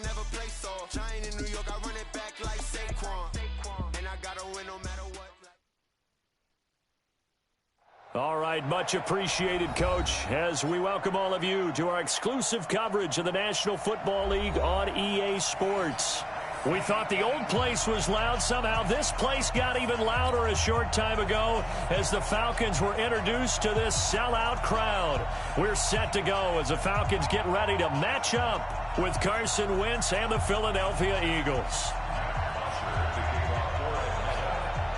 never play soft. Giant in New York, I run it back like Saquon. And I gotta win no matter what. All right, much appreciated, Coach, as we welcome all of you to our exclusive coverage of the National Football League on EA Sports. We thought the old place was loud. Somehow this place got even louder a short time ago as the Falcons were introduced to this sellout crowd. We're set to go as the Falcons get ready to match up with Carson Wentz and the Philadelphia Eagles.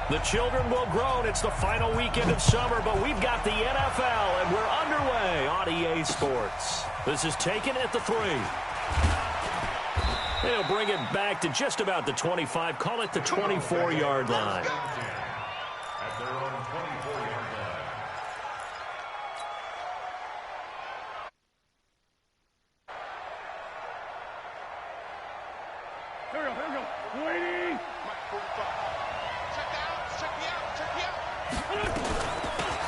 The children will groan. It's the final weekend of summer, but we've got the NFL, and we're underway on EA Sports. This is taken at the 3. They'll bring it back to just about the 25, call it the 24-yard line. At their own 24-yard line. Here we go. Waiting.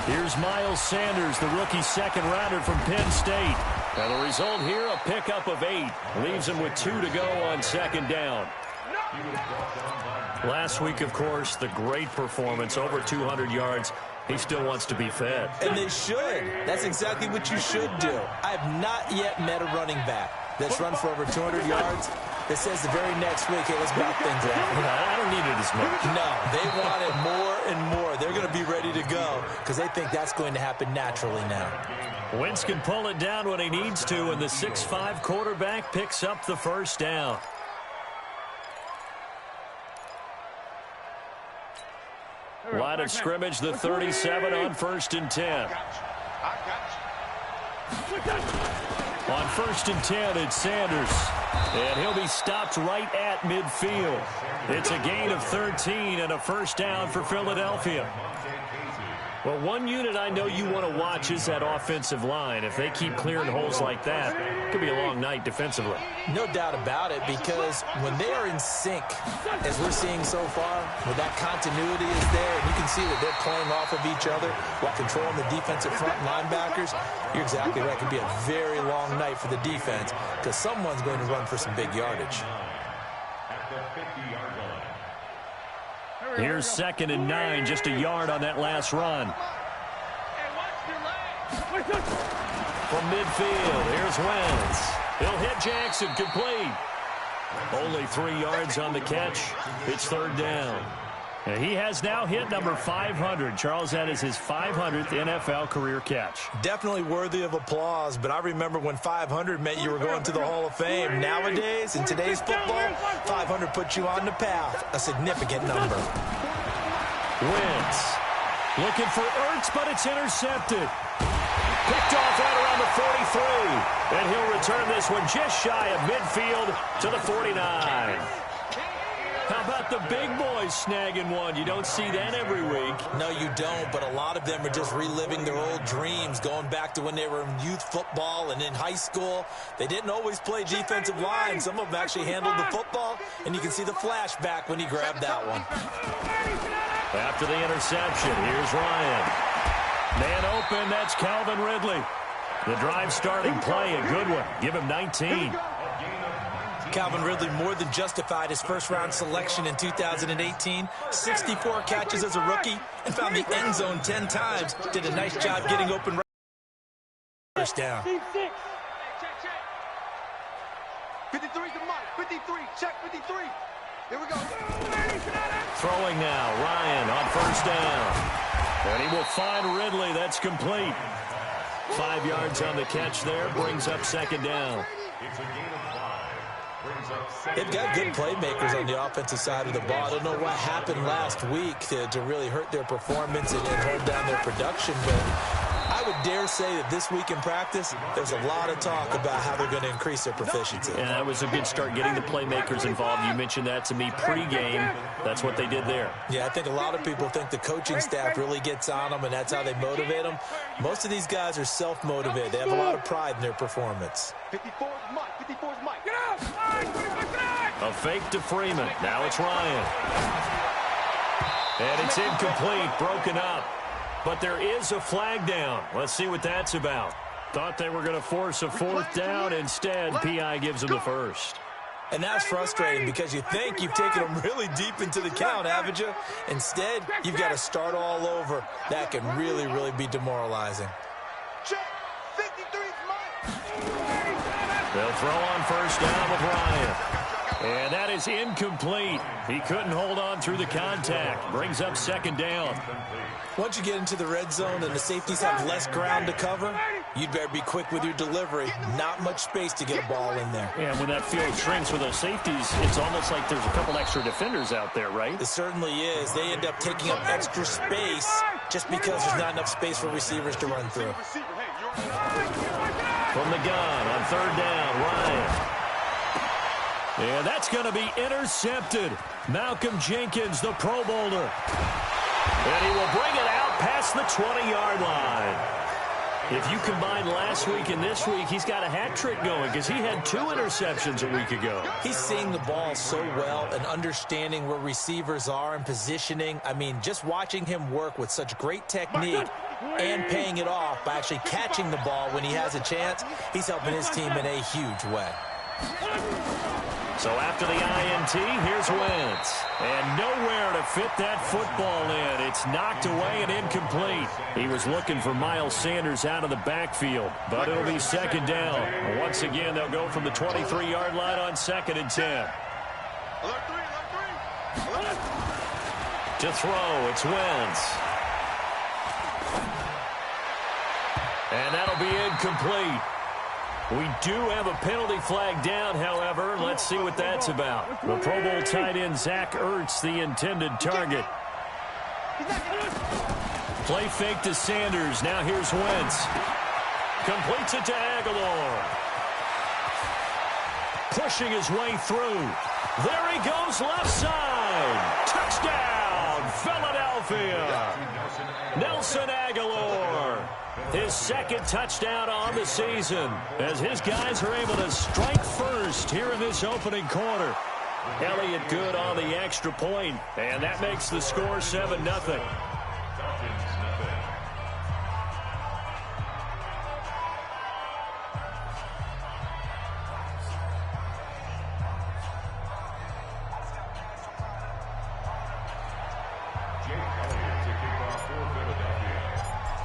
Here's Miles Sanders, the rookie second-rounder from Penn State. And the result here, a pickup of 8. Leaves him with 2 to go on second down. Last week, of course, the great performance, over 200 yards. He still wants to be fed. And they should. That's exactly what you should do. I have not yet met a running back that's run for over 200 yards that says the very next week, hey, let's knock things out. I don't need it as much. No, they want it more and more. They're going to be ready to go because they think that's going to happen naturally now. Wentz can pull it down when he needs to, and the 6'5" quarterback picks up the first down. Line of scrimmage, the 37 on 1st and 10. On 1st and 10, it's Sanders. And he'll be stopped right at midfield. It's a gain of 13 and a first down for Philadelphia. Well, one unit I know you want to watch is that offensive line. If they keep clearing holes like that, it could be a long night defensively. No doubt about it, because when they are in sync, as we're seeing so far, when that continuity is there, and you can see that they're playing off of each other while controlling the defensive front linebackers, you're exactly right. It could be a very long night for the defense because someone's going to run for some big yardage. At the 50-yard line. Here's 2nd and 9, just a yard on that last run. From midfield, here's Wentz. He'll hit Jackson, complete. Only 3 yards on the catch. It's 3rd down. And he has now hit number 500. Charles, that is his 500th NFL career catch. Definitely worthy of applause, but I remember when 500 meant you were going to the Hall of Fame. Nowadays, in today's football, 500 puts you on the path, a significant number. Wentz looking for Ertz, but it's intercepted. Picked off right around the 43. And he'll return this one just shy of midfield to the 49. How about the big boys snagging one? You don't see that every week. No, you don't, but a lot of them are just reliving their old dreams, going back to when they were in youth football and in high school. They didn't always play defensive line. Some of them actually handled the football, and you can see the flashback when he grabbed that one. After the interception, here's Ryan. Man open, that's Calvin Ridley. The drive starting play, a good one. Give him 19. Calvin Ridley more than justified his first-round selection in 2018. 64 catches as a rookie and found the end zone 10 times. Did a nice job getting open. First down. 53 to Mike. 53. Check 53. Here we go. Throwing now, Ryan on first down. And he will find Ridley. That's complete. 5 yards on the catch there. Brings up 2nd down. It's a gain of 5. They've got good playmakers on the offensive side of the ball. I don't know what happened last week to really hurt their performance and hold down their production, but I would dare say that this week in practice, there's a lot of talk about how they're going to increase their proficiency. And that was a good start, getting the playmakers involved. You mentioned that to me pregame. That's what they did there. Yeah, I think a lot of people think the coaching staff really gets on them, and that's how they motivate them. Most of these guys are self-motivated. They have a lot of pride in their performance. 54 is Mike. 54 is Mike. Get out! A fake to Freeman. Now it's Ryan. And it's incomplete, broken up. But there is a flag down. Let's see what that's about. Thought they were going to force a 4th down. Instead, P.I. gives them the first. And that's frustrating because you think you've taken them really deep into the count, haven't you? Instead, you've got to start all over. That can really, really be demoralizing. They'll throw on first down with Ryan. And that is incomplete. He couldn't hold on through the contact. Brings up second down. Once you get into the red zone and the safeties have less ground to cover, you'd better be quick with your delivery. Not much space to get a ball in there. Yeah, when that field shrinks with those safeties, it's almost like there's a couple extra defenders out there, right? It certainly is. They end up taking up extra space just because there's not enough space for receivers to run through. From the gun on third down, Ryan. And that's going to be intercepted. Malcolm Jenkins, the Pro Bowler. And he will bring it out past the 20-yard line. If you combine last week and this week, he's got a hat trick going because he had 2 interceptions a week ago. He's seeing the ball so well and understanding where receivers are and positioning. I mean, just watching him work with such great technique and paying it off by actually catching the ball when he has a chance, he's helping his team in a huge way. So after the INT, here's Wentz. And nowhere to fit that football in. It's knocked away and incomplete. He was looking for Miles Sanders out of the backfield, but it'll be second down. Once again, they'll go from the 23-yard line on 2nd and 10. To throw, it's Wentz. And that'll be incomplete. We do have a penalty flag down, however. Let's see what that's about. The Pro Bowl tight end Zach Ertz, the intended target. Play fake to Sanders. Now here's Wentz. Completes it to Aguilar. Pushing his way through. There he goes, left side. Touchdown, Philadelphia. Nelson Aguilar. His second touchdown on the season as his guys are able to strike first here in this opening quarter. Elliott good on the extra point, and that makes the score 7-0.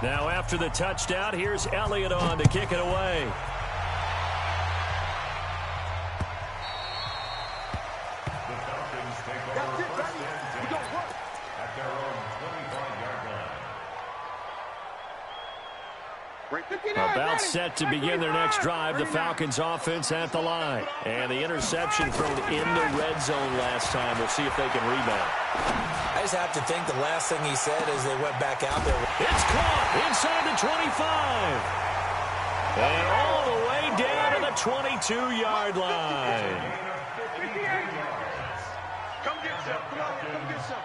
Now after the touchdown, here's Elliott on to kick it away. The Falcons take over first and 10 at their own 25-yard line. About set to begin their next drive. The Falcons offense at the line. And the interception thrown in the red zone last time. We'll see if they can rebound. I just have to think the last thing he said as they went back out there. It's caught inside the 25. And all the way down to the 22-yard line. Come get some. Come on, come get some.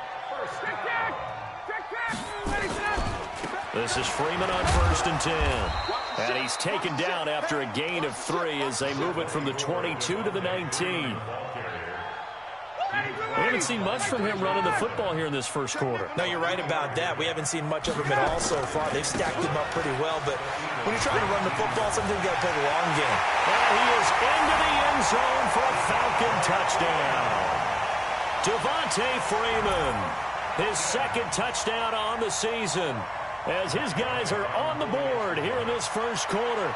This is Freeman on 1st and 10. And he's taken down after a gain of 3 as they move it from the 22 to the 19. We haven't seen much from him running the football here in this first quarter. No, you're right about that. We haven't seen much of him at all so far. They've stacked him up pretty well, but when you're trying to run the football, sometimes you've got to play the long game. And he is into the end zone for a Falcon touchdown. Devontae Freeman, his second touchdown on the season, as his guys are on the board here in this first quarter.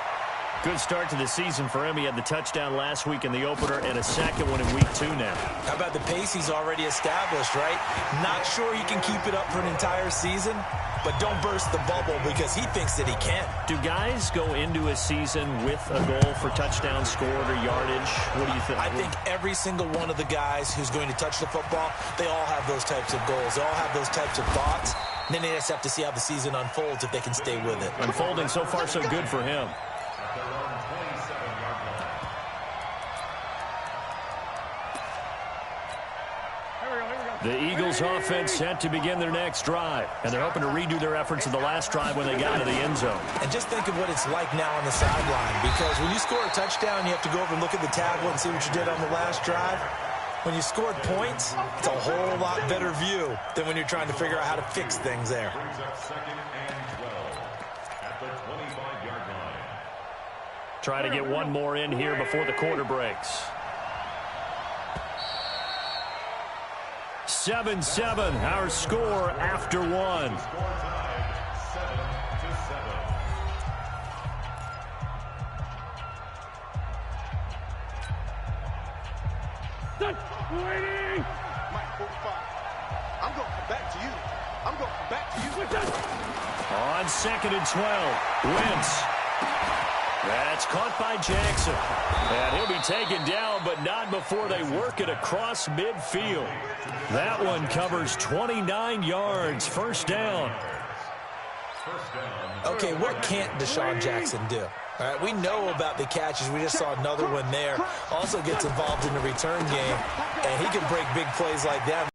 Good start to the season for him. He had the touchdown last week in the opener and a second one in week 2 now. How about the pace he's already established, right? Not sure he can keep it up for an entire season, but don't burst the bubble because he thinks that he can. Do guys go into a season with a goal for touchdown scored or yardage? What do you think? I think every single one of the guys who's going to touch the football, they all have those types of goals. They all have those types of thoughts. And then they just have to see how the season unfolds if they can stay with it. Unfolding so far so good for him. The Eagles offense set to begin their next drive, and they're hoping to redo their efforts in the last drive when they got to the end zone. And just think of what it's like now on the sideline, because when you score a touchdown, you have to go over and look at the tablet and see what you did on the last drive. When you scored points, it's a whole lot better view than when you're trying to figure out how to fix things there. Brings up 2nd and 12 at the 25-yard line. Try to get one more in here before the quarter breaks. 7-7, our score after one. Score tied 7-7. Mike 45. I'm going to come back to you. I'm going to come back to you. On 2nd and 12, Wentz. That's caught by Jackson. And he'll be taken down, but not before they work it across midfield. That one covers 29 yards. First down. Okay, what can't Deshaun Jackson do? All right, we know about the catches. We just saw another one there. Also gets involved in the return game, and he can break big plays like that.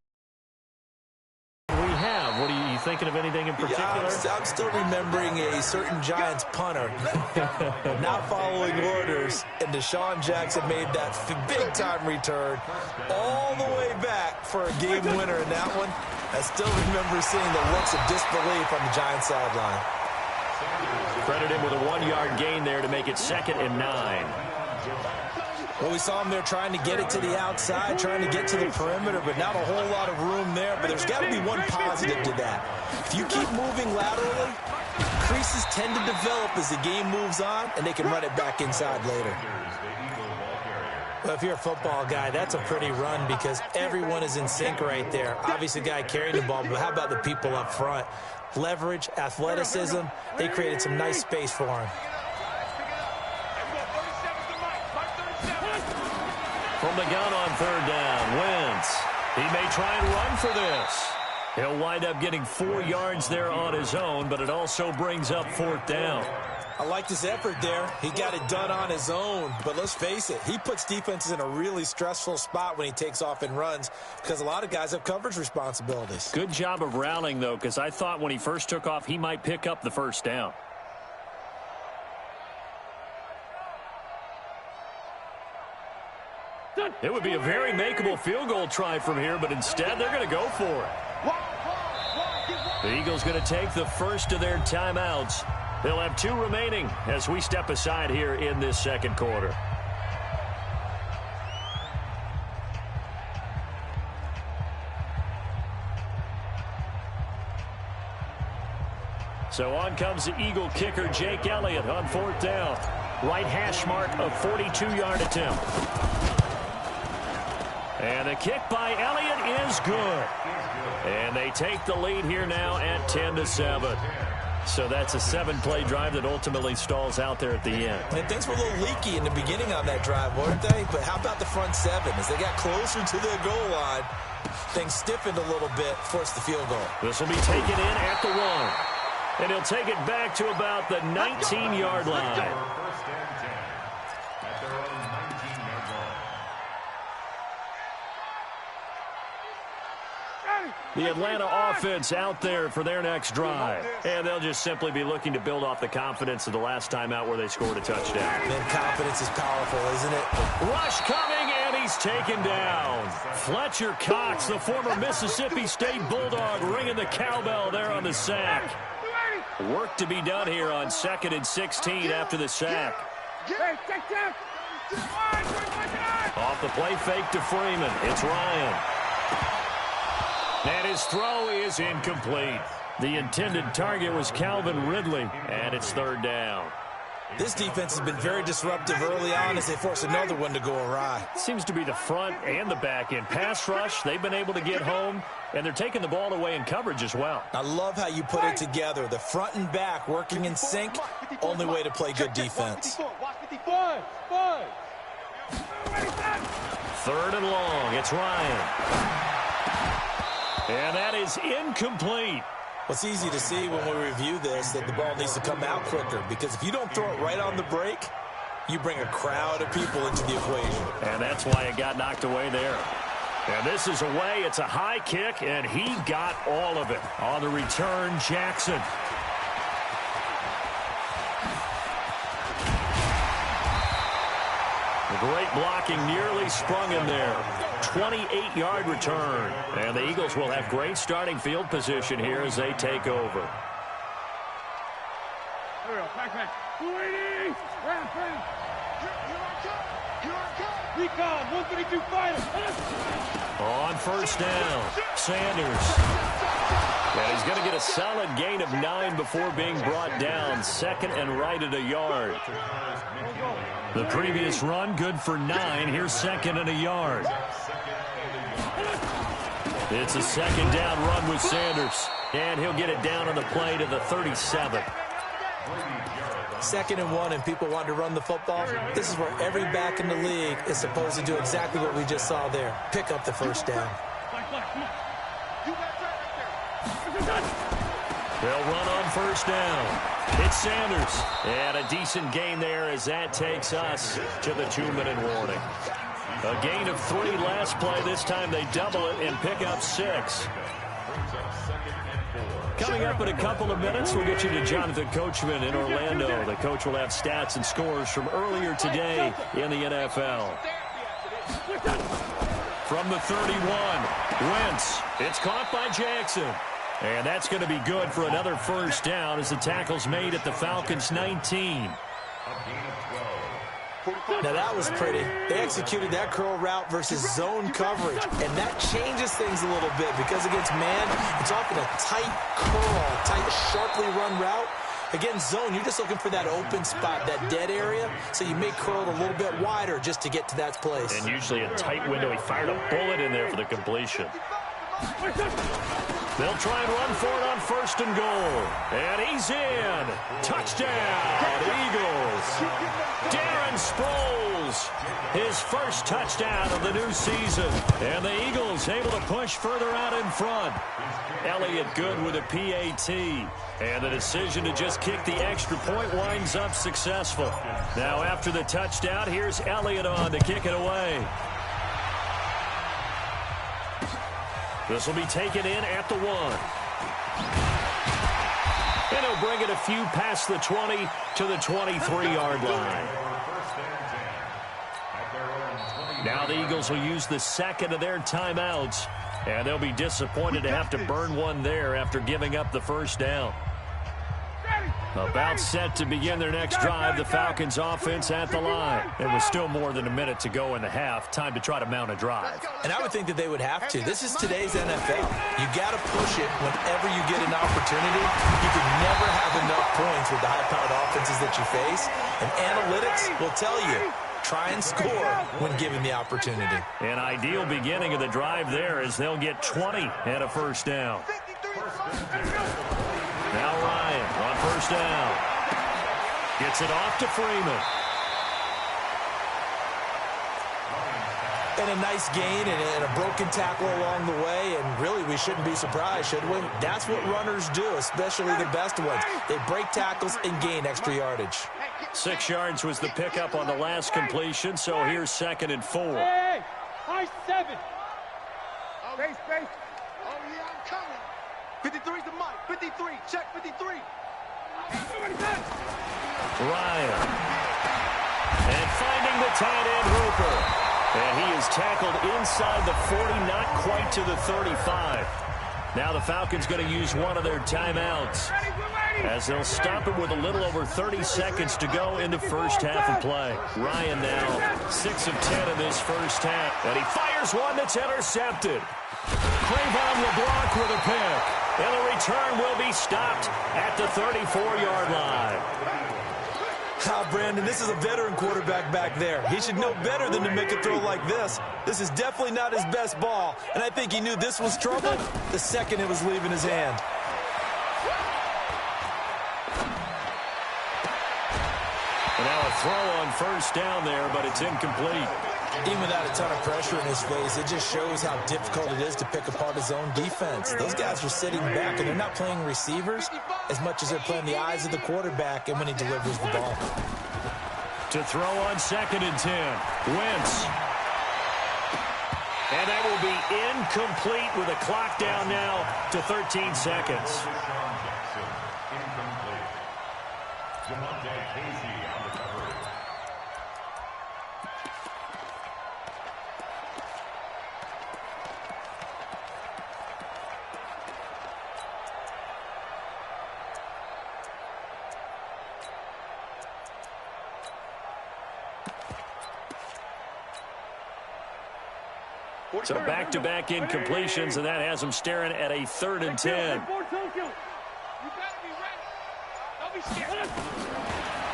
What are you thinking of anything in particular? Yeah, I'm still remembering a certain Giants punter not following orders, and Deshaun Jackson made that big-time return all the way back for a game winner in that one. I still remember seeing the looks of disbelief on the Giants sideline. Credit him with a 1-yard gain there to make it 2nd and 9. Well, we saw him there trying to get it to the outside, trying to get to the perimeter, but not a whole lot of room there. But there's got to be one positive to that. If you keep moving laterally, creases tend to develop as the game moves on, and they can run it back inside later. Well, if you're a football guy, that's a pretty run because everyone is in sync right there. Obviously, the guy carrying the ball, but how about the people up front? Leverage, athleticism, they created some nice space for him. From the gun on 3rd down, Wentz. He may try and run for this. He'll wind up getting 4 yards there on his own, but it also brings up 4th down. I liked his effort there. He got it done on his own, but let's face it, he puts defenses in a really stressful spot when he takes off and runs because a lot of guys have coverage responsibilities. Good job of rallying, though, because I thought when he first took off, he might pick up the first down. It would be a very makeable field goal try from here, but instead they're going to go for it. The Eagles going to take the first of their timeouts. They'll have 2 remaining as we step aside here in this 2nd quarter. So on comes the Eagle kicker, Jake Elliott, on 4th down. Right hash mark of 42-yard attempt. And the kick by Elliott is good. And they take the lead here now at 10-7. So that's a 7-play drive that ultimately stalls out there at the end. And things were a little leaky in the beginning on that drive, weren't they? But how about the front 7? As they got closer to the goal line, things stiffened a little bit, forced the field goal. This will be taken in at the 1. And he'll take it back to about the 19-yard line. First and 10 at their own 19-yard line. The Atlanta offense out there for their next drive. And they'll just simply be looking to build off the confidence of the last time out where they scored a touchdown. And confidence is powerful, isn't it? Rush coming, and he's taken down. Fletcher Cox, the former Mississippi State Bulldog, ringing the cowbell there on the sack. Work to be done here on 2nd and 16 after the sack. Off the play fake to Freeman. It's Ryan. And his throw is incomplete. The intended target was Calvin Ridley, and it's 3rd down. This defense has been very disruptive early on as they force another one to go awry. Seems to be the front and the back end. Pass rush, they've been able to get home, and they're taking the ball away in coverage as well. I love how you put it together. The front and back working in sync, only way to play good defense. 3rd and long, it's Ryan. And that is incomplete. Well, it's easy to see when we review this that the ball needs to come out quicker because if you don't throw it right on the break, you bring a crowd of people into the equation. And that's why it got knocked away there. And this is away. It's a high kick, and he got all of it. On the return, Jackson. The great blocking nearly sprung him there. 28-yard return. And the Eagles will have great starting field position here as they take over. On first down, Sanders. And he's going to get a solid gain of 9 before being brought down. Second and right at a yard. The previous run, good for 9. Here's second and a yard. It's a second down run with Sanders. And he'll get it down on the play to the 37. Second and 1, and people want to run the football. This is where every back in the league is supposed to do exactly what we just saw there. Pick up the first down. They'll run on first down. It's Sanders. And a decent gain there as that takes us to the 2-minute warning. A gain of 3 last play. This time they double it and pick up 6. Coming up in a couple of minutes, we'll get you to Jonathan Coachman in Orlando. The coach will have stats and scores from earlier today in the NFL. From the 31, Wentz. It's caught by Jackson. And that's going to be good for another first down as the tackle's made at the Falcons' 19. Now that was pretty. They executed that curl route versus zone coverage, and that changes things a little bit because against man, it's often a tight curl, tight, sharply run route. Against zone, you're just looking for that open spot, that dead area, so you may curl it a little bit wider just to get to that place. And usually a tight window. He fired a bullet in there for the completion. They'll try and run for it on first and goal. And he's in. Touchdown, Eagles. Darren Sproles, his first touchdown of the new season. And the Eagles able to push further out in front. Elliott good with a PAT. And the decision to just kick the extra point winds up successful. Now after the touchdown, here's Elliott on to kick it away. This will be taken in at the 1. And he'll bring it a few past the 20 to the 23-yard line. Now the Eagles will use the second of their timeouts. And they'll be disappointed to have to burn one there after giving up the first down. About set to begin their next drive, the Falcons offense at the line. There was still more than a minute to go in the half. Time to try to mount a drive. And I would think that they would have to. This is today's NFL. You got to push it whenever you get an opportunity. You can never have enough points with the high-powered offenses that you face. And analytics will tell you, try and score when given the opportunity. An ideal beginning of the drive there as they'll get 20 and a first down. Now Ryan on first down. Gets it off to Freeman. And a nice gain and a broken tackle along the way. And really, we shouldn't be surprised, should we? That's what runners do, especially the best ones. They break tackles and gain extra yardage. 6 yards was the pickup on the last completion, so here's second and 4. Hey, high 7. Space. Oh, yeah, I'm coming. 53's the mic. 53. Check 53. Ryan. And finding the tight end, Hooper. And he is tackled inside the 40, not quite to the 35. Now the Falcons going to use one of their timeouts as they'll stop it with a little over 30 seconds to go in the first half of play. Ryan now 6 of 10 in this first half. And he fires one that's intercepted. Crayvon LeBlanc with a pick. And the return will be stopped at the 34-yard line. Brandon, this is a veteran quarterback back there. He should know better than to make a throw like this. This is definitely not his best ball, and I think he knew this was trouble the second it was leaving his hand. And now a throw on first down there, but it's incomplete. Even without a ton of pressure in his face, it just shows how difficult it is to pick apart his own defense. Those guys are sitting back, and they're not playing receivers as much as they're playing the eyes of the quarterback and when he delivers the ball. To throw on second and 10. Wentz. And that will be incomplete with a clock down now to 13 seconds. So back-to-back incompletions, and that has him staring at a 3rd and 10.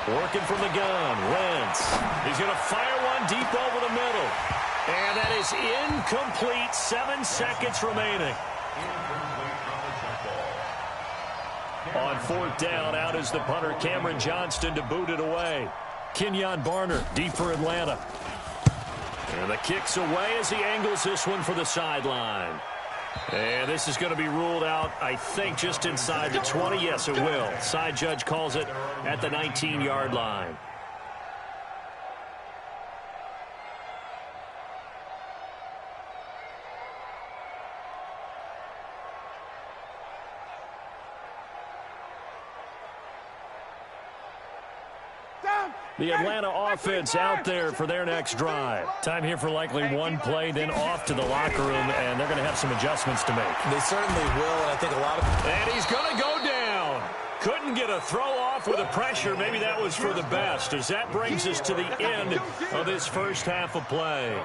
Working from the gun, Wentz. He's going to fire one deep over the middle. And that is incomplete. 7 seconds remaining. On 4th down, out is the punter, Cameron Johnston, to boot it away. Kenyon Barner, deep for Atlanta. And the kick's away as he angles this one for the sideline. And this is going to be ruled out, I think, just inside the 20. Yes, it will. Side judge calls it at the 19-yard line. The Atlanta offense out there for their next drive. Time here for likely one play, then off to the locker room, and they're going to have some adjustments to make. They certainly will, and I think a lot of... And he's going to go down. Couldn't get a throw off with the pressure. Maybe that was for the best, as that brings us to the end of this first half of play.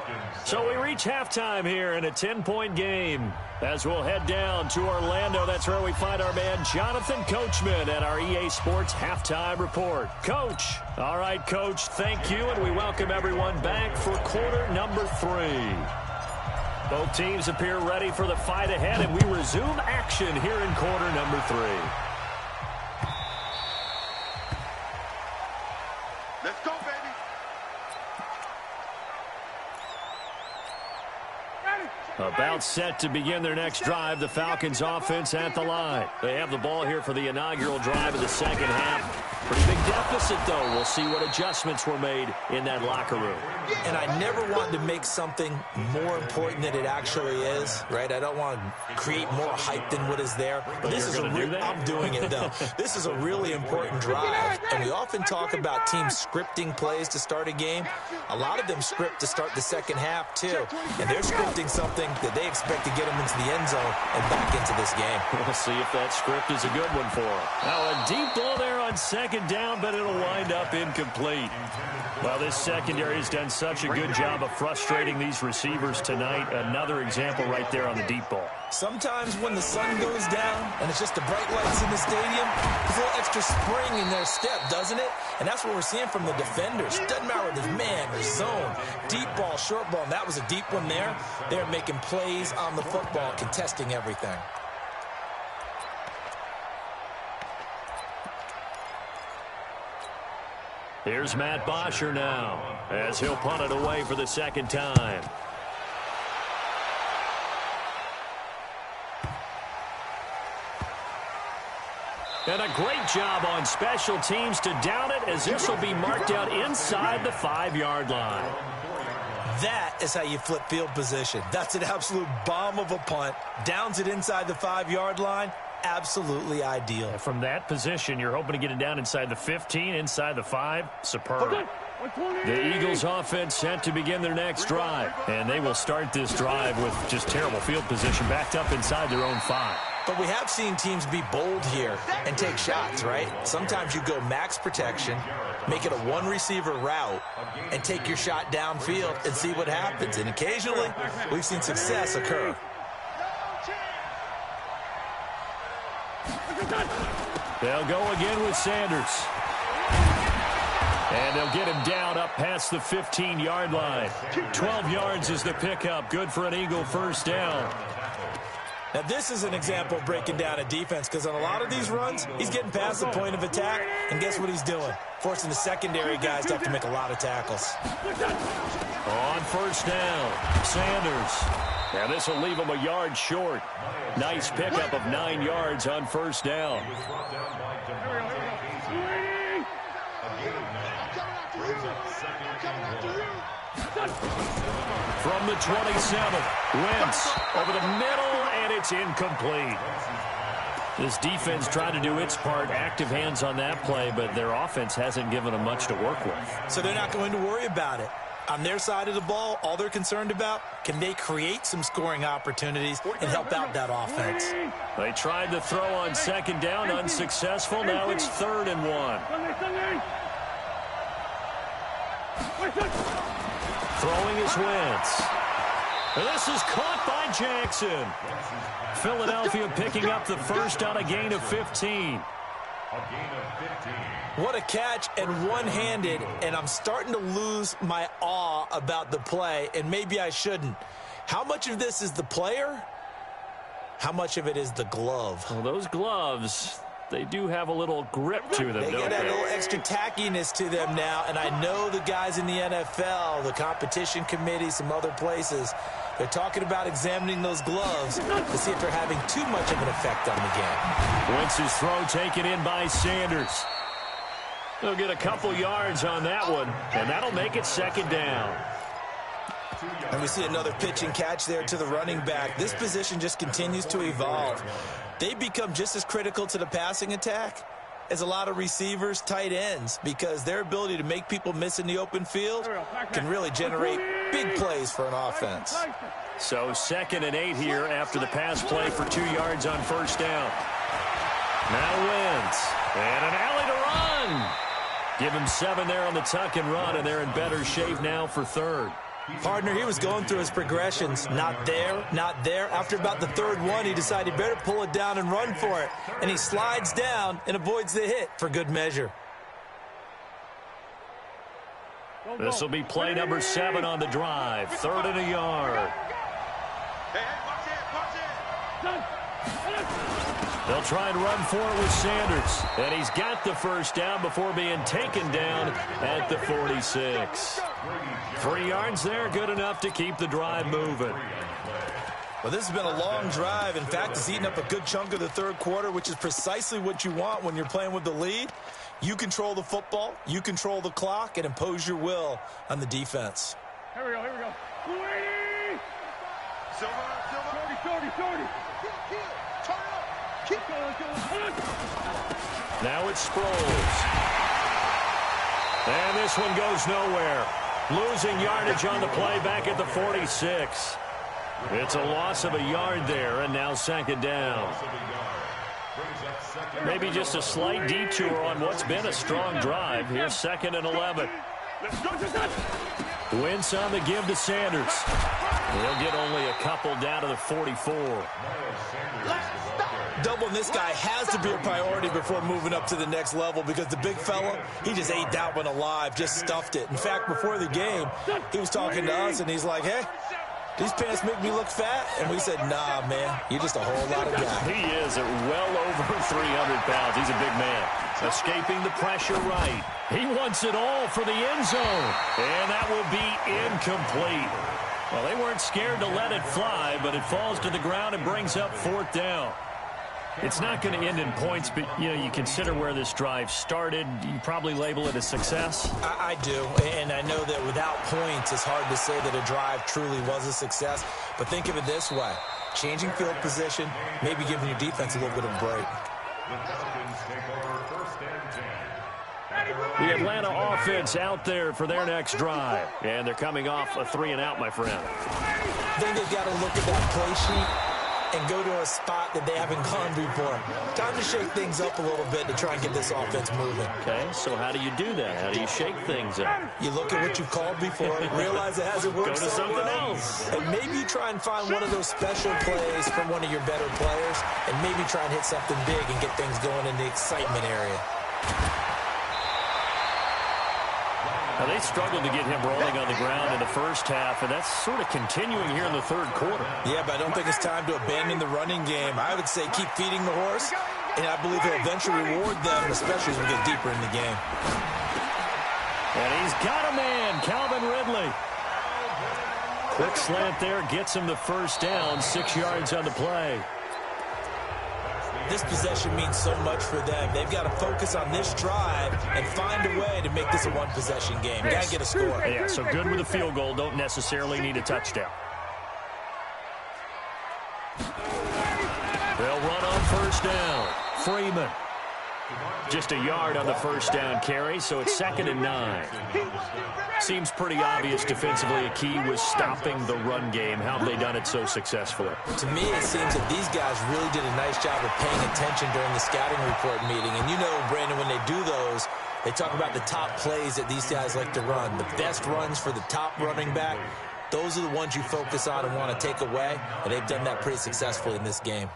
So we reach halftime here in a 10-point game. As we'll head down to Orlando, that's where we find our man Jonathan Coachman at our EA Sports Halftime Report. Coach. All right, Coach, thank you, and we welcome everyone back for quarter number 3. Both teams appear ready for the fight ahead, and we resume action here in quarter number 3. Let's go, baby. About set to begin their next drive, the Falcons offense at the line. They have the ball here for the inaugural drive of the second half. Pretty big deficit, though. We'll see what adjustments were made in that locker room. And I never want to make something more important than it actually is, right? I don't want to create more hype than what is there. But this is I'm doing it, though. This is a really important drive. And we often talk about teams scripting plays to start a game. A lot of them script to start the second half, too. And they're scripting something that they expect to get them into the end zone and back into this game. We'll see if that script is a good one for them. Now a deep ball there on second down, but it'll wind up incomplete. Well, this secondary has done such a good job of frustrating these receivers tonight. Another example right there on the deep ball. Sometimes when the sun goes down and it's just the bright lights in the stadium, there's a little extra spring in their step, doesn't it? And that's what we're seeing from the defenders. Doesn't matter whether there's man or zone, deep ball, short ball, and that was a deep one there. They're making plays on the football, contesting everything. Here's Matt Bosher now, as he'll punt it away for the second time. And a great job on special teams to down it, as this will be marked out inside the 5-yard line. That is how you flip field position. That's an absolute bomb of a punt. Downs it inside the 5-yard line. Absolutely ideal. From that position, you're hoping to get it down inside the 15, inside the 5. Superb. The Eagles offense set to begin their next drive, and they will start this drive with just terrible field position backed up inside their own 5. But we have seen teams be bold here and take shots, right? Sometimes you go max protection, make it a one-receiver route, and take your shot downfield and see what happens. And occasionally, we've seen success occur. They'll go again with Sanders. And they'll get him down up past the 15-yard line. 12 yards is the pickup. Good for an Eagle first down. Now, this is an example of breaking down a defense, because on a lot of these runs, he's getting past the point of attack, and guess what he's doing? Forcing the secondary guys to have to make a lot of tackles. On first down, Sanders. Now, this will leave him a yard short. Nice pickup of 9 yards on first down. From the 27, Wentz over the middle, and it's incomplete. This defense tried to do its part, active hands on that play, but their offense hasn't given them much to work with. So they're not going to worry about it. On their side of the ball, all they're concerned about, can they create some scoring opportunities and help out that offense? They tried to throw on second down, unsuccessful. Now it's 3rd and 1. Throwing is Wentz. And this is caught by Jackson. Philadelphia picking up the first on a gain of 15. What a catch, and one-handed, and I'm starting to lose my awe about the play, and maybe I shouldn't. How much of this is the player? How much of it is the glove? Well, those gloves, they do have a little grip to them, They don't get that they? little extra tackiness to them now, and I know the guys in the NFL, the competition committee, some other places, they're talking about examining those gloves to see if they're having too much of an effect on the game. Wentz's throw taken in by Sanders. They'll get a couple yards on that one, and that'll make it second down. And we see another pitch and catch there to the running back. This position just continues to evolve. They become just as critical to the passing attack as a lot of receivers, tight ends, because their ability to make people miss in the open field can really generate big plays for an offense. So 2nd and 8 here after the pass play for 2 yards on first down. Now Wentz, and an alley to run. Give him 7 there on the tuck and run, and they're in better shape now for 3rd. Partner, he was going through his progressions. Not there, not there. After about the 3rd one, he decided better pull it down and run for it. And he slides down and avoids the hit for good measure. This will be play number 7 on the drive. 3rd and a yard. They'll try and run for it with Sanders. And he's got the first down before being taken down at the 46. 3 yards there, good enough to keep the drive moving. Well, this has been a long drive. In fact, it's eaten up a good chunk of the 3rd quarter, which is precisely what you want when you're playing with the lead. You control the football, you control the clock, and impose your will on the defense. Here we go, here we go. Silver. Keep going. Now it's Sproles. And this one goes nowhere. Losing yardage on the play back at the 46. It's a loss of a yard there, and now 2nd down. Maybe just a slight detour on what's been a strong drive. Here's 2nd and 11. Wentz on the give to Sanders. He'll get only a couple down to the 44. Doubling this guy has to be a priority before moving up to the next level, because the big fella, he just ate that one alive, just stuffed it. In fact, before the game, he was talking to us, and he's like, hey, these pants make me look fat? And we said, nah, man, you're just a whole lot of guy. He is at well over 300 pounds. He's a big man. Escaping the pressure right. He wants it all for the end zone. And that will be incomplete. Well, they weren't scared to let it fly, but it falls to the ground and brings up 4th down. It's not going to end in points, but, you know, you consider where this drive started. You probably label it a success. I do, and I know that without points, it's hard to say that a drive truly was a success. But think of it this way. Changing field position, maybe giving your defense a little bit of a break. The Atlanta offense out there for their next drive. And they're coming off a 3-and-out, my friend. I think they've got to look at that play sheet and go to a spot that they haven't gone before. Time to shake things up a little bit to try and get this offense moving. Okay, so how do you do that? How do you shake things up? You look at what you've called before, realize it hasn't worked Go to so something well, else. and maybe you try and find one of those special plays from one of your better players, and maybe try and hit something big and get things going in the excitement area. Now, they struggled to get him rolling on the ground in the first half, and that's sort of continuing here in the 3rd quarter. Yeah, but I don't think it's time to abandon the running game. I would say keep feeding the horse, and I believe he'll eventually reward them, especially as we get deeper in the game. And he's got a man, Calvin Ridley. Quick slant there, gets him the first down, 6 yards on the play. This possession means so much for them. They've got to focus on this drive and find a way to make this a one-possession game. Got to get a score. Yeah, so good with a field goal. Don't necessarily need a touchdown. They'll run on first down. Freeman. Just a yard on the first down carry, so it's 2nd and 9. Seems pretty obvious defensively a key was stopping the run game. How have they done it so successfully? To me, it seems that these guys really did a nice job of paying attention during the scouting report meeting. And you know, Brandon, when they do those, they talk about the top plays that these guys like to run. The best runs for the top running back. those are the ones you focus on and want to take away, and they've done that pretty successfully in this game.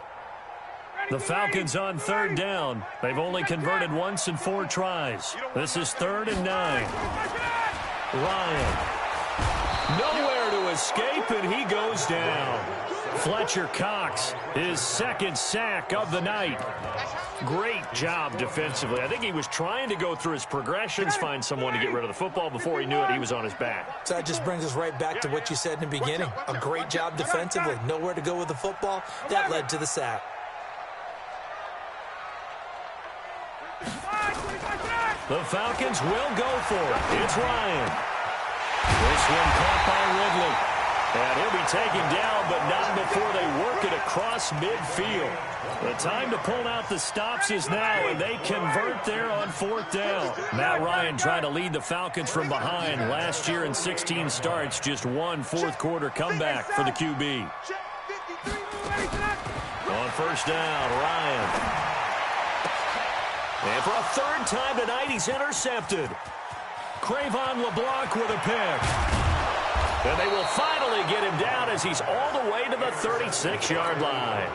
The Falcons on third down. They've only converted once in 4 tries. This is 3rd and 9. Ryan. Nowhere to escape, and he goes down. Fletcher Cox, his 2nd sack of the night. Great job defensively. I think he was trying to go through his progressions, find someone to get rid of the football. Before he knew it, he was on his back. So that just brings us right back to what you said in the beginning. A great job defensively. Nowhere to go with the football. That led to the sack. The Falcons will go for it. It's Ryan. This one caught by Ridley. And he'll be taken down, but not before they work it across midfield. The time to pull out the stops is now, and they convert there on 4th down. Matt Ryan trying to lead the Falcons from behind. Last year in 16 starts, just one fourth-quarter comeback for the QB. On 1st down, Ryan. And for a 3rd time tonight, he's intercepted. Crayvon LeBlanc with a pick. And they will finally get him down as he's all the way to the 36-yard line.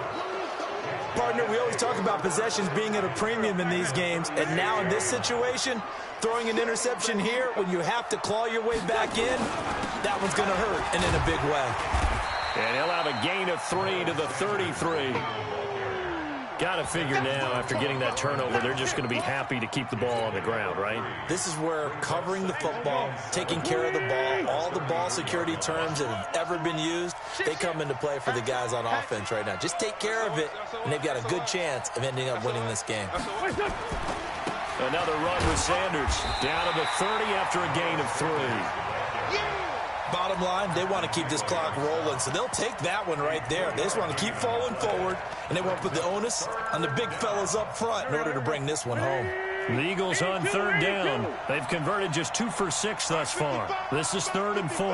Partner, we always talk about possessions being at a premium in these games, and now in this situation, throwing an interception here when you have to claw your way back in, that one's going to hurt, and in a big way. And he'll have a gain of 3 to the 33. Got to figure now, after getting that turnover, they're just going to be happy to keep the ball on the ground, right? This is where covering the football, taking care of the ball, all the ball security terms that have ever been used, they come into play for the guys on offense right now. Just take care of it, and they've got a good chance of ending up winning this game. Another run with Sanders. Down to the 30 after a gain of 3. Bottom line, they want to keep this clock rolling, so they'll take that one right there. They just want to keep falling forward, and they want to put the onus on the big fellas up front in order to bring this one home. The Eagles on 3rd down. They've converted just 2 for 6 thus far. This is 3rd and 4.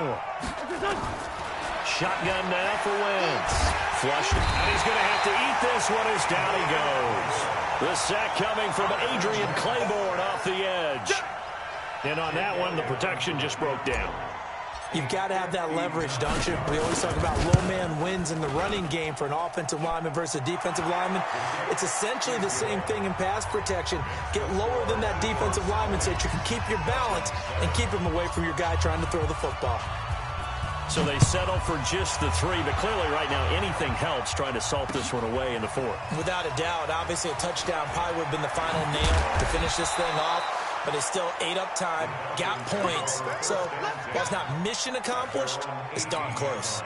Shotgun now for Wentz. Flushed, and he's going to have to eat this one as down he goes. The sack coming from Adrian Claiborne off the edge. And on that one, the protection just broke down. You've got to have that leverage, don't you? We always talk about low man wins in the running game for an offensive lineman versus a defensive lineman. It's essentially the same thing in pass protection. Get lower than that defensive lineman so that you can keep your balance and keep him away from your guy trying to throw the football. So they settle for just the 3, but clearly right now anything helps trying to salt this one away in the 4th. Without a doubt, obviously a touchdown probably would have been the final nail to finish this thing off. But they still ate up time, got points. So while it's not mission accomplished, it's darn close.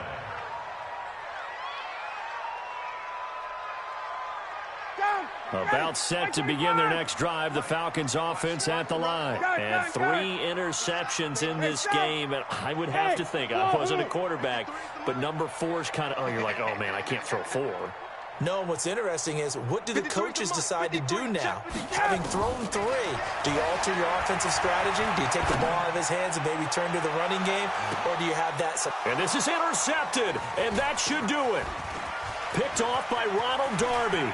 About set to begin their next drive, the Falcons offense at the line. And 3 interceptions in this game. And I would have to think, I wasn't a quarterback, but number 4's kind of, you're like, oh man, I can't throw 4. No, and what's interesting is, what do the coaches decide to do now? Having thrown 3, do you alter your offensive strategy? Do you take the ball out of his hands and maybe turn to the running game? Or do you have that? And this is intercepted, and that should do it. Picked off by Ronald Darby.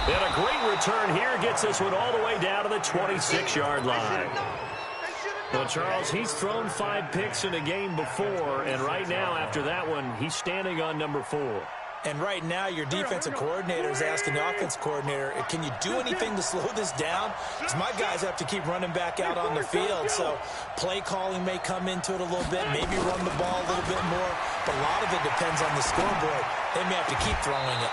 And a great return here gets this one all the way down to the 26-yard line. Well, Charles, he's thrown 5 picks in a game before, and right now, after that one, he's standing on number 4. And right now, your defensive coordinator is asking the offensive coordinator, can you do anything to slow this down? Because my guys have to keep running back out on the field, so play calling may come into it a little bit, maybe run the ball a little bit more, but a lot of it depends on the scoreboard. They may have to keep throwing it.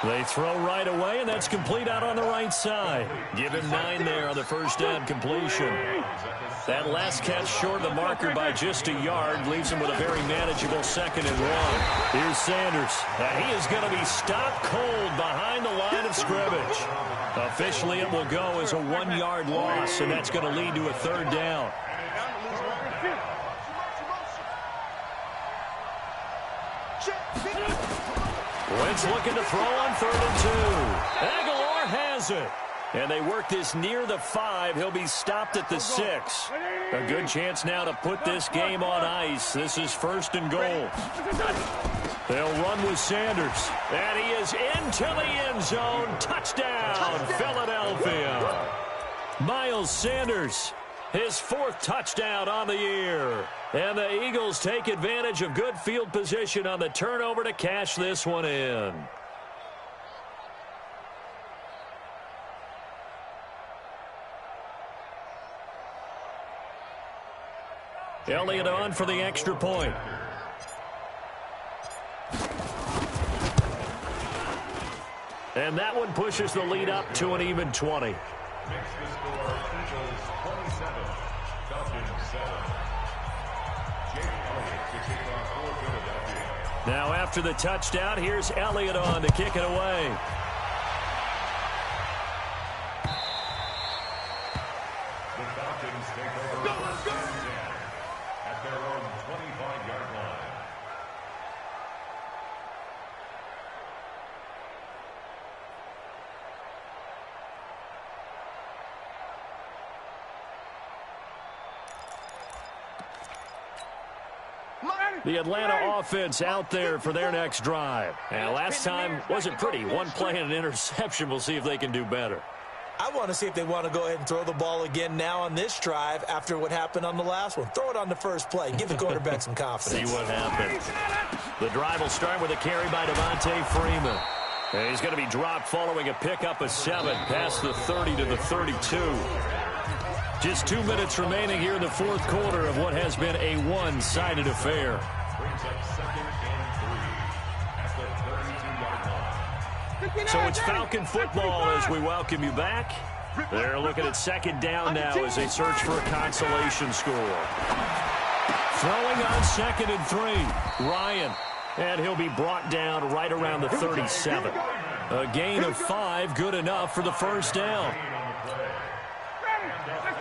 They throw right away, and that's complete out on the right side. Give him 9 there on the 1st down completion. That last catch short of the marker by just a yard leaves him with a very manageable 2nd and 1. Here's Sanders. He is going to be stopped cold behind the line of scrimmage. Officially, it will go as a 1-yard loss, and that's going to lead to a 3rd down. Wentz looking to throw on 3rd and 2. Aguilar has it. And they work this near the 5. He'll be stopped at the 6. A good chance now to put this game on ice. This is 1st and goal. They'll run with Sanders. And he is into the end zone. Touchdown, Philadelphia. Miles Sanders. His 4th touchdown on the year. And the Eagles take advantage of good field position on the turnover to cash this one in. Elliott on for the extra point. And that one pushes the lead up to an even 20. Makes the score Eagles 27, Falcons 7. Jake Elliott to kick off for Philadelphia. Now after the touchdown, here's Elliott on to kick it away. The Falcons take over first and 10 at their own 25-yard line. The Atlanta offense out there for their next drive. And last time wasn't pretty. One play and an interception. We'll see if they can do better. I want to see if they want to go ahead and throw the ball again now on this drive after what happened on the last one. Throw it on the first play. Give the quarterback some confidence. See what happens. The drive will start with a carry by Devontae Freeman. And he's going to be dropped following a pickup of 7 past the 30 to the 32. Just 2 minutes remaining here in the 4th quarter of what has been a one-sided affair. Brings up 2nd and 3 at the 32-yard line. So it's Falcon football as we welcome you back. They're looking at 2nd down now as they search for a consolation score. Throwing on 2nd and 3, Ryan. And he'll be brought down right around the 37. A gain of 5, good enough for the first down.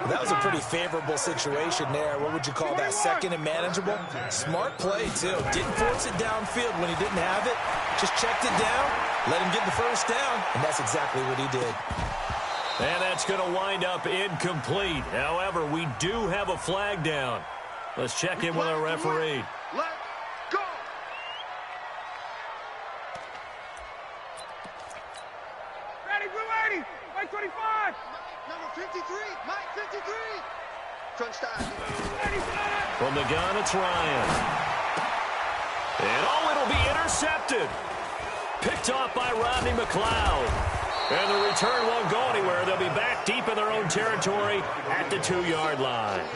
That was a pretty favorable situation there. What would you call that? 2nd and manageable? Smart play, too. Didn't force it downfield when he didn't have it. Just checked it down, let him get the first down, and that's exactly what he did. And that's going to wind up incomplete. However, we do have a flag down. Let's check in with our referee. Let's go. Ready, we're ready. Mike 25. Number 53. Mike 53. Crunch time. From the gun, it's Ryan. And it'll be intercepted. Picked off by Rodney McLeod. And the return won't go anywhere. They'll be back deep in their own territory at the 2-yard line.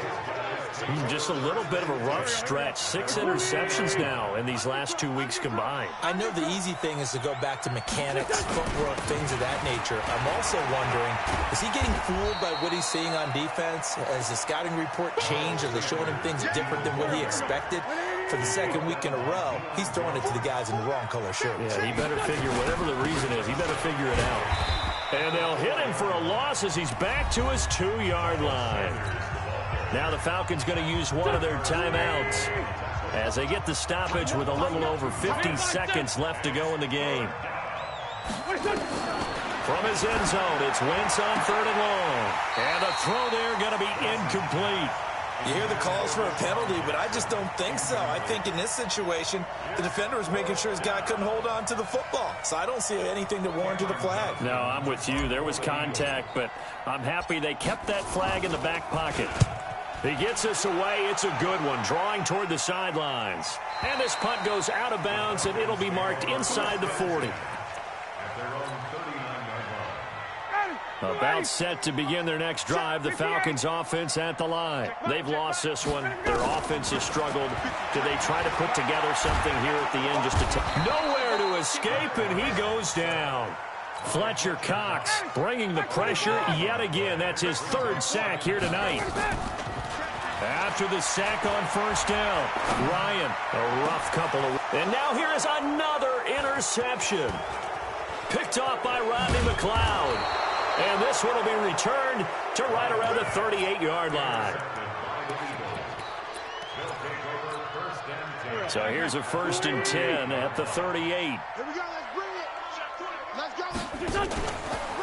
Just a little bit of a rough stretch. 6 interceptions now in these last 2 weeks combined. I know the easy thing is to go back to mechanics, footwork, things of that nature. I'm also wondering, is he getting fooled by what he's seeing on defense? Has the scouting report changed? Are they showing him things different than what he expected? For the 2nd week in a row, he's throwing it to the guys in the wrong color shirts. Yeah, he better figure, whatever the reason is, he better figure it out. And they'll hit him for a loss as he's back to his 2-yard line. Now the Falcons going to use one of their timeouts as they get the stoppage with a little over 50 seconds left to go in the game. From his end zone, it's Wentz on 3rd and long. And the throw there going to be incomplete. You hear the calls for a penalty, but I just don't think so. I think in this situation, the defender was making sure his guy couldn't hold on to the football. So I don't see anything that warranted a flag. No, I'm with you. There was contact, but I'm happy they kept that flag in the back pocket. He gets us away. It's a good one, drawing toward the sidelines. And this punt goes out of bounds, and it'll be marked inside the 40. About set to begin their next drive, the Falcons offense at the line. They've lost this one. Their offense has struggled. Do they try to put together something here at the end just to take? Nowhere to escape, and he goes down. Fletcher Cox bringing the pressure yet again. That's his 3rd sack here tonight. After the sack on 1st down, Ryan, a rough couple of... And now here is another interception. Picked off by Rodney McLeod. And this one will be returned to right around the 38-yard line. So here's a 1st and 10 at the 38. Here we go, let's bring it. Let's go.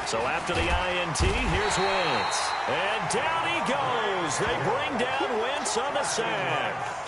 So after the INT, here's Wentz. And down he goes. They bring down Wentz on the sack.